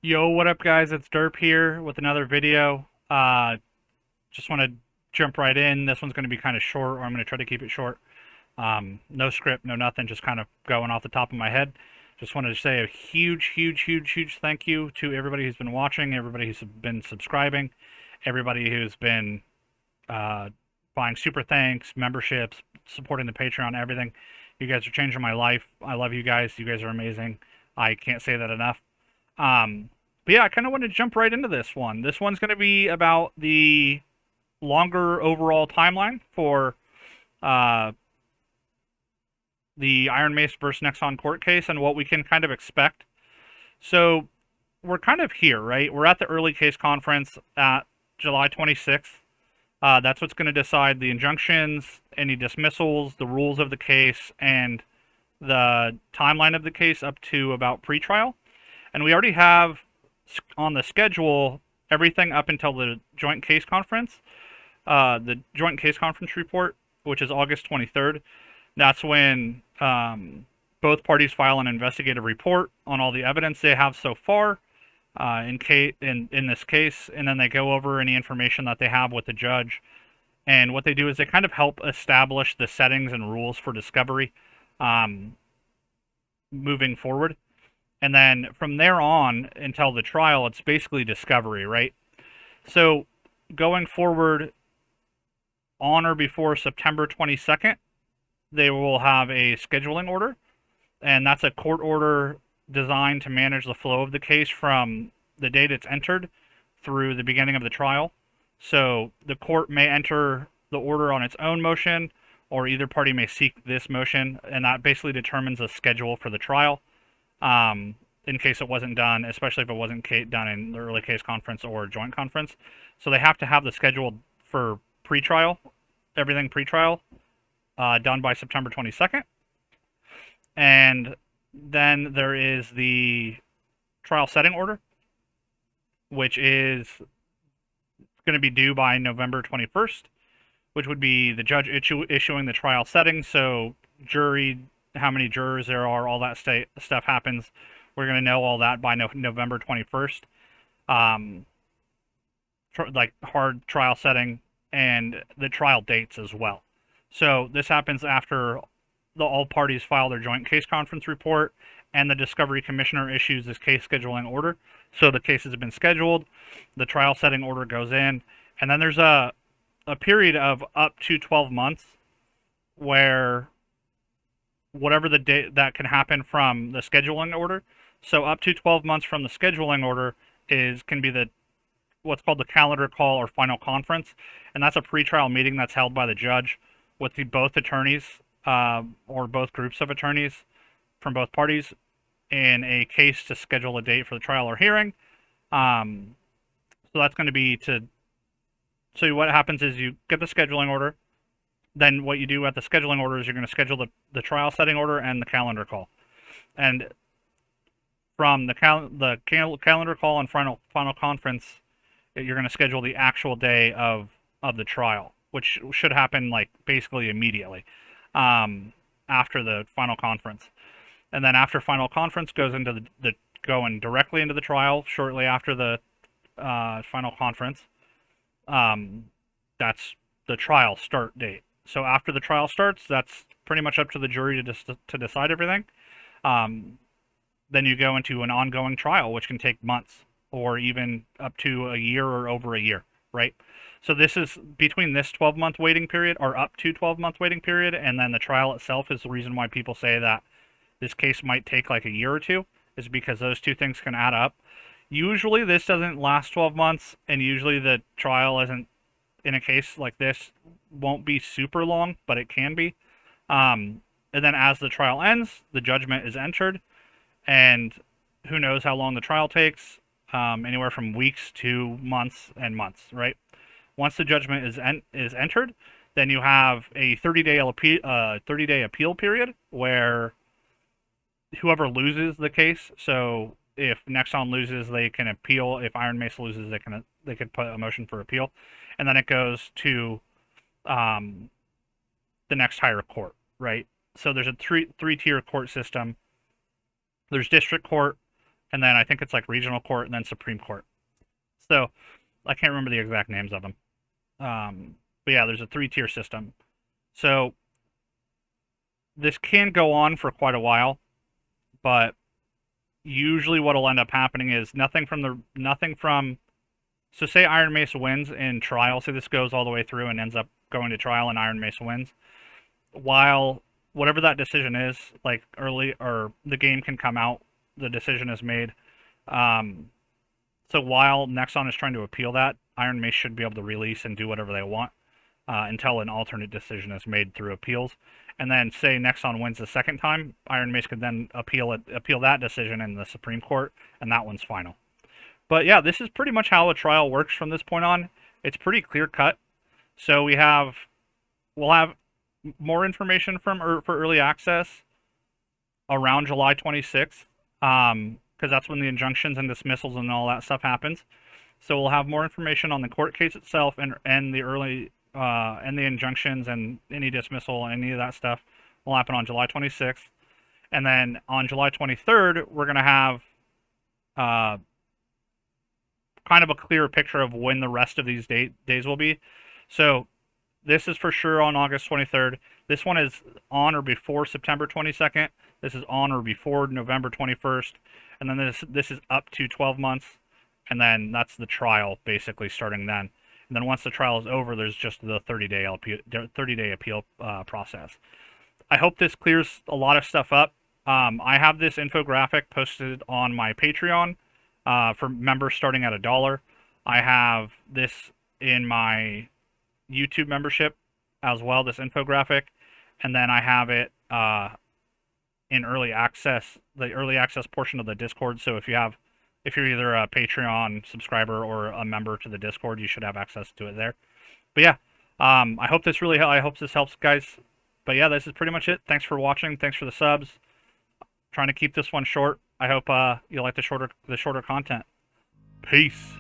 Yo, what up, guys? It's Derp here with another video. Just want to jump right in. This one's going to be kind of short, or I'm going to try to keep it short. No script, no nothing, just kind of going off the top of my head. Just wanted to say a huge thank you to everybody who's been watching, everybody who's been subscribing, everybody who's been uh, buying super thanks, memberships, supporting the Patreon, everything. You guys are changing my life. I love you guys. You guys are amazing. I can't say that enough. Um, but yeah, I kind of want to jump right into this one. This one's going to be about the longer overall timeline for uh, the IronMace versus Nexon court case and what we can kind of expect. So we're kind of here, right? We're at the early case conference at July 26th. That's what's going to decide the injunctions, any dismissals, the rules of the case, and the timeline of the case up to about pretrial. And we already have on the schedule everything up until the joint case conference, the joint case conference report, which is August 23rd. That's when both parties file an investigative report on all the evidence they have so far in this case, and then they go over any information that they have with the judge. And what they do is they kind of help establish the settings and rules for discovery um, moving forward. And then from there on until the trial, it's basically discovery, right? So going forward on or before September 22nd, they will have a scheduling order, and that's a court order designed to manage the flow of the case from the date it's entered through the beginning of the trial. So the court may enter the order on its own motion, or either party may seek this motion, and that basically determines a schedule for the trial. In case it wasn't done, especially if it wasn't done in the early case conference or joint conference. So they have to have the schedule for pretrial, everything pretrial, done by September 22nd. And then there is the trial setting order, which is going to be due by November 21st, which would be the judge issuing the trial setting. So jury, how many jurors there are, all that stuff happens. We're going to know all that by November 21st. Like hard trial setting and the trial dates as well. So this happens after all parties file their joint case conference report and the discovery commissioner issues this case scheduling order. So the cases have been scheduled, the trial setting order goes in, and then there's a period of up to 12 months where whatever the date that can happen from the scheduling order. So up to 12 months from the scheduling order can be the what's called the calendar call or final conference, and that's a pretrial meeting that's held by the judge with both attorneys or both groups of attorneys from both parties in a case to schedule a date for the trial or hearing. So that's going to be to. So what happens is you get the scheduling order. Then what you do at the scheduling order is you're going to schedule the trial setting order and the calendar call. And from the calendar call and final conference, you're going to schedule the actual day of the trial, which should happen like basically immediately after the final conference. And then after final conference goes into the going directly into the trial shortly after the final conference. That's the trial start date. So after the trial starts, that's pretty much up to the jury to decide everything. Then you go into an ongoing trial, which can take months or even up to a year or over a year, right? So this is between this 12-month waiting period or up to 12-month waiting period, and then the trial itself is the reason why people say that this case might take like a year or two, is because those two things can add up. Usually this doesn't last 12 months, and usually the trial isn't, in a case like this, won't be super long, but it can be. And then as the trial ends, the judgment is entered, and who knows how long the trial takes, anywhere from weeks to months and months, right? Once the judgment is entered, then you have a 30-day appeal period where whoever loses the case. So if Nexon loses, they can appeal. If IronMace loses, they can put a motion for appeal, and then it goes to the next higher court, right? So there's a three tier court system. There's district court, and then I think it's like regional court and then Supreme Court. So I can't remember the exact names of them. But yeah, there's a 3-tier system. So this can go on for quite a while, but usually what'll end up happening is nothing from. So say IronMace wins in trial. So this goes all the way through and ends up going to trial, and IronMace wins. While whatever that decision is, like early or the game can come out, the decision is made. So while Nexon is trying to appeal that, IronMace should be able to release and do whatever they want until an alternate decision is made through appeals. And then say Nexon wins the second time, IronMace could then appeal that decision in the Supreme Court, and that one's final. But yeah, this is pretty much how a trial works from this point on. It's pretty clear cut. So we'll have more information for early access around July 26th, because that's when the injunctions and dismissals and all that stuff happens. So we'll have more information on the court case itself and the early and the injunctions and any dismissal and any of that stuff will happen on July 26th. And then on July 23rd, we're going to have kind of a clearer picture of when the rest of these days will be. So this is for sure on August 23rd. This one is on or before September 22nd. This is on or before November 21st. And then this is up to 12 months. And then that's the trial basically starting then. And then once the trial is over, there's just the 30-day appeal process. I hope this clears a lot of stuff up. I have this infographic posted on my Patreon for members starting at $1. I have this in my YouTube membership as well, this infographic, and then I have it in early access, the early access portion of the Discord. So if you're either a Patreon subscriber or a member to the Discord, you should have access to it there. But yeah, I hope this helps, guys. But yeah, this is pretty much it. Thanks for watching. Thanks for the subs. Trying to keep this one short. I hope you like the shorter content. Peace.